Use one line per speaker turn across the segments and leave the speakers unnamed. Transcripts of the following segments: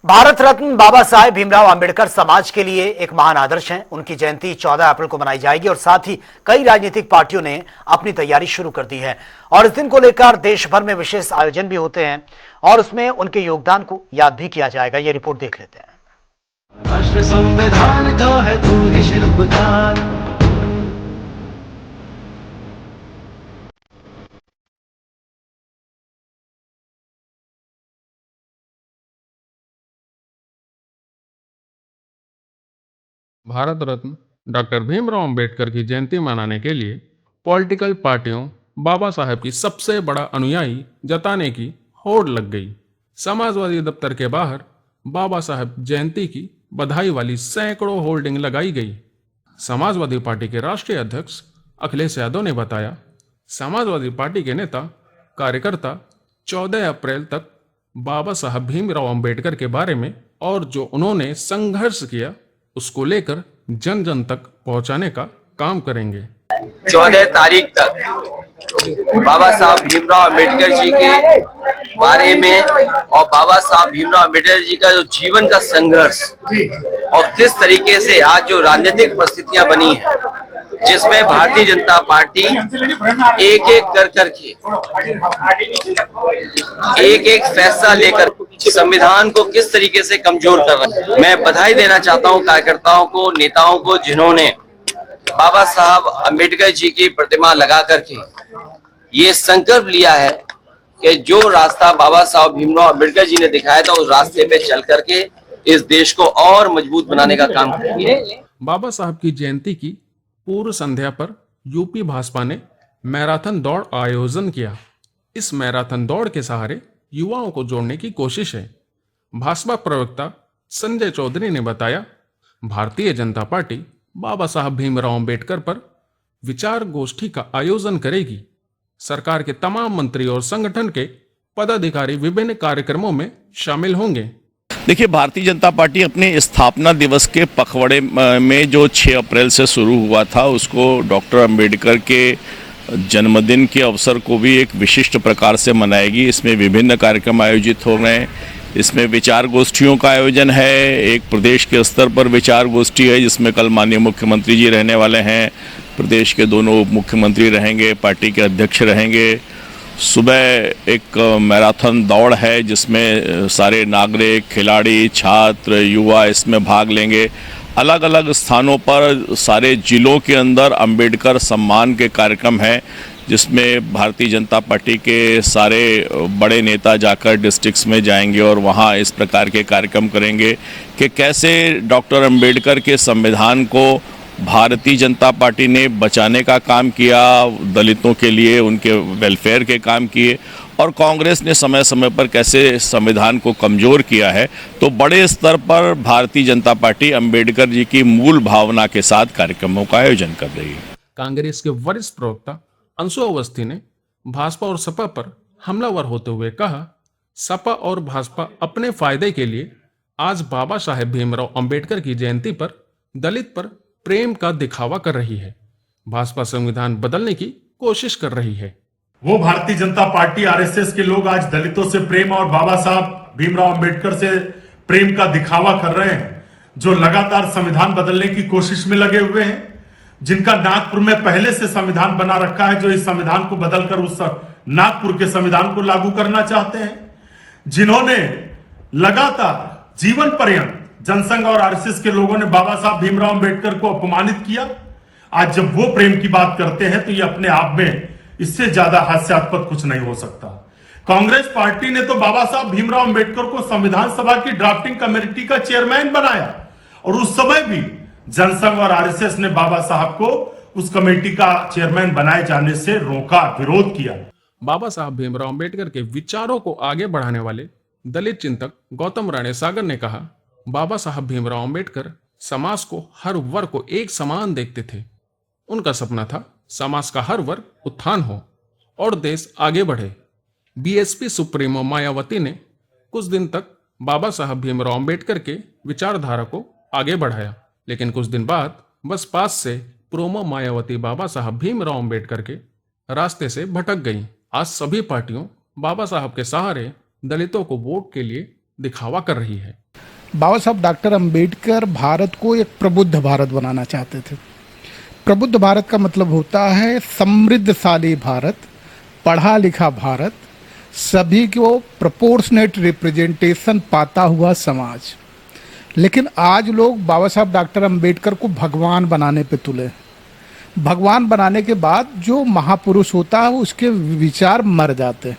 भारत रत्न बाबा साहेब भीमराव अंबेडकर समाज के लिए एक महान आदर्श हैं। उनकी जयंती 14 अप्रैल को मनाई जाएगी और साथ ही कई राजनीतिक पार्टियों ने अपनी तैयारी शुरू कर दी है और इस दिन को लेकर देश भर में विशेष आयोजन भी होते हैं और उसमें उनके योगदान को याद भी किया जाएगा। ये रिपोर्ट देख लेते हैं।
राष्ट्र संविधान का है तू ही शिल्पकार।
भारत रत्न डॉक्टर भीमराव अंबेडकर की जयंती मनाने के लिए पॉलिटिकल पार्टियों बाबा साहेब की सबसे बड़ा अनुयायी जताने की होड़ लग गई। समाजवादी दफ्तर के बाहर बाबा साहेब जयंती की बधाई वाली सैकड़ों होर्डिंग लगाई गई। समाजवादी पार्टी के राष्ट्रीय अध्यक्ष अखिलेश यादव ने बताया, समाजवादी पार्टी के नेता कार्यकर्ता 14 अप्रैल तक बाबा साहब भीमराव अंबेडकर के बारे में और जो उन्होंने संघर्ष किया उसको लेकर जन जन तक पहुंचाने का काम करेंगे।
14 तारीख तक बाबा साहब भीमराव अम्बेडकर जी के बारे में और बाबा साहब भीमराव अम्बेडकर जी का जो जीवन का संघर्ष और किस तरीके से आज जो राजनीतिक परिस्थितियां बनी है, जिसमें भारतीय जनता पार्टी एक एक कर करके एक एक फैसला लेकर संविधान को किस तरीके से कमजोर कर रहा है। मैं बधाई देना चाहता हूं कार्यकर्ताओं को, नेताओं को, जिन्होंने बाबा साहब अम्बेडकर जी की प्रतिमा लगा करके ये संकल्प लिया है कि जो रास्ता बाबा साहब भीमराव अम्बेडकर जी ने दिखाया था उस रास्ते पे चल करके इस देश को और मजबूत बनाने का काम करेंगे।
बाबा साहब की जयंती की पूर्व संध्या पर यूपी भाजपा ने मैराथन दौड़ आयोजन किया। इस मैराथन दौड़ के सहारे युवाओं को जोड़ने की कोशिश है। भाजपा प्रवक्ता संजय चौधरी ने बताया, भारतीय जनता पार्टी बाबा साहब भीमराव अंबेडकर पर विचार गोष्ठी का आयोजन करेगी। सरकार के तमाम मंत्री और संगठन के पदाधिकारी विभिन्न कार्यक्रमों में शामिल होंगे।
देखिए, भारतीय जनता पार्टी अपने स्थापना दिवस के पखवाड़े में जो 6 अप्रैल से शुरू हुआ था उसको डॉक्टर अंबेडकर के जन्मदिन के अवसर को भी एक विशिष्ट प्रकार से मनाएगी। इसमें विभिन्न कार्यक्रम आयोजित हो रहे हैं। इसमें विचार गोष्ठियों का आयोजन है। एक प्रदेश के स्तर पर विचार गोष्ठी है जिसमें कल माननीय मुख्यमंत्री जी रहने वाले हैं, प्रदेश के दोनों उप मुख्यमंत्री रहेंगे, पार्टी के अध्यक्ष रहेंगे। सुबह एक मैराथन दौड़ है जिसमें सारे नागरिक, खिलाड़ी, छात्र, युवा इसमें भाग लेंगे। अलग अलग स्थानों पर सारे जिलों के अंदर अंबेडकर सम्मान के कार्यक्रम हैं जिसमें भारतीय जनता पार्टी के सारे बड़े नेता जाकर डिस्ट्रिक्ट्स में जाएंगे और वहाँ इस प्रकार के कार्यक्रम करेंगे कि कैसे डॉक्टर अंबेडकर के संविधान को भारतीय जनता पार्टी ने बचाने का काम किया, दलितों के लिए उनके वेलफेयर के काम किए और कांग्रेस ने समय समय पर कैसे संविधान को कमज़ोर किया है। तो बड़े स्तर पर भारतीय जनता पार्टी अंबेडकर जी की मूल भावना के साथ कार्यक्रमों का आयोजन कर रही है।
कांग्रेस के वरिष्ठ प्रवक्ता अंशु अवस्थी ने भाजपा और सपा पर हमलावर होते हुए कहा, सपा और भाजपा अपने फायदे के लिए आज बाबा साहेब भीमराव अंबेडकर की जयंती पर दलित पर प्रेम का दिखावा कर रही है। भाजपा संविधान बदलने की कोशिश कर रही है।
वो भारतीय जनता पार्टी, आरएसएस के लोग आज दलितों से प्रेम और बाबा साहब भीमराव अंबेडकर से प्रेम का दिखावा कर रहे हैं, जो लगातार संविधान बदलने की कोशिश में लगे हुए हैं, जिनका नागपुर में पहले से संविधान बना रखा है, जो इस संविधान को बदलकर उस नागपुर के संविधान को लागू करना चाहते हैं, जिन्होंने लगातार जीवन पर्यंत जनसंघ और आरएसएस के लोगों ने बाबा साहब भीमराव अंबेडकर को अपमानित किया। आज जब वो प्रेम की बात करते हैं तो ये अपने आप में इससे ज्यादा हास्यास्पद कुछ नहीं हो सकता। कांग्रेस पार्टी ने तो बाबा साहब भीमराव अंबेडकर को संविधान सभा की ड्राफ्टिंग कमेटी का चेयरमैन बनाया और उस समय भी जनसंघ और आरएसएस ने बाबा साहब को उस कमेटी का चेयरमैन बनाए जाने से रोका, विरोध किया।
बाबा साहब भीमराव अंबेडकर के विचारों को आगे बढ़ाने वाले दलित चिंतक गौतम राणे सागर ने कहा, बाबा साहब भीमराव अंबेडकर समाज को, हर वर्ग को एक समान देखते थे। उनका सपना था समाज का हर वर्ग उत्थान हो और देश आगे बढ़े। बीएसपी सुप्रीमो मायावती ने कुछ दिन तक बाबा साहब भीमराव अंबेडकर के विचारधारा को आगे बढ़ाया, लेकिन कुछ दिन बाद बसपा से प्रोमो मायावती बाबा साहब भीमराव अंबेडकर के रास्ते से भटक गई। आज सभी पार्टियों बाबा साहब के सहारे दलितों को वोट के लिए दिखावा कर रही है।
बाबा साहब डॉक्टर अंबेडकर भारत को एक प्रबुद्ध भारत बनाना चाहते थे। प्रबुद्ध भारत का मतलब होता है समृद्धशाली भारत, पढ़ा लिखा भारत, सभी को प्रोपोर्शनेट रिप्रेजेंटेशन पाता हुआ समाज। लेकिन आज लोग बाबा साहब डॉक्टर अंबेडकर को भगवान बनाने पे तुले। भगवान बनाने के बाद जो महापुरुष होता है उसके विचार मर जाते हैं।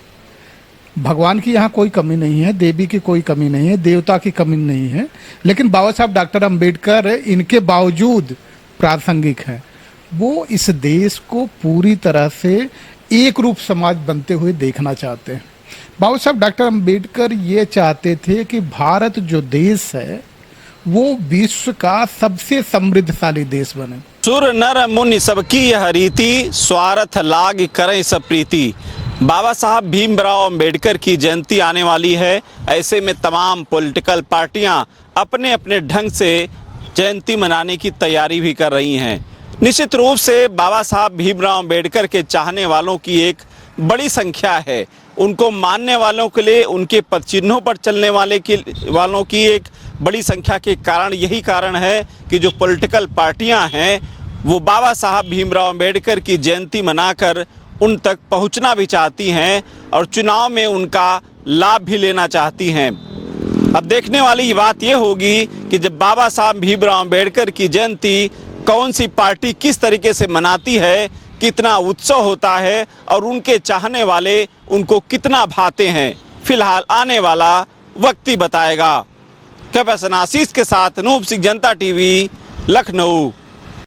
भगवान की यहाँ कोई कमी नहीं है, देवी की कोई कमी नहीं है, देवता की कमी नहीं है, लेकिन बाबा साहब डॉक्टर अंबेडकर इनके बावजूद प्रासंगिक हैं। वो इस देश को पूरी तरह से एक रूप समाज बनते हुए देखना चाहते हैं। बाबा साहब डॉक्टर अंबेडकर ये चाहते थे कि भारत जो देश है वो विश्व का सबसे समृद्धशाली देश बने।
सुर नर मुनि सबकी यह रीति, स्वार्थ लाग करें सब प्रीति। बाबा साहब भीमराव अंबेडकर की जयंती आने वाली है। ऐसे में तमाम पॉलिटिकल पार्टियां अपने अपने ढंग से जयंती मनाने की तैयारी भी कर रही हैं। निश्चित रूप से बाबा साहब भीमराव अंबेडकर के चाहने वालों की एक बड़ी संख्या है। उनको मानने वालों के लिए, उनके पद चिन्हों पर चलने वालों की एक बड़ी संख्या के कारण यही कारण है कि जो पॉलिटिकल पार्टियां हैं वो बाबा साहब भीमराव अंबेडकर की जयंती मनाकर उन तक पहुंचना भी चाहती हैं और चुनाव में उनका लाभ भी लेना चाहती हैं। अब देखने वाली बात यह होगी कि जब बाबा साहब भीमराव अंबेडकर की जयंती कौन सी पार्टी किस तरीके से मनाती है, कितना उत्सव होता है और उनके चाहने वाले उनको कितना भाते हैं, फिलहाल आने वाला वक्त ही बताएगा। कैप्टन आशीष के साथ अनूप सिंह, जनता टीवी, लखनऊ।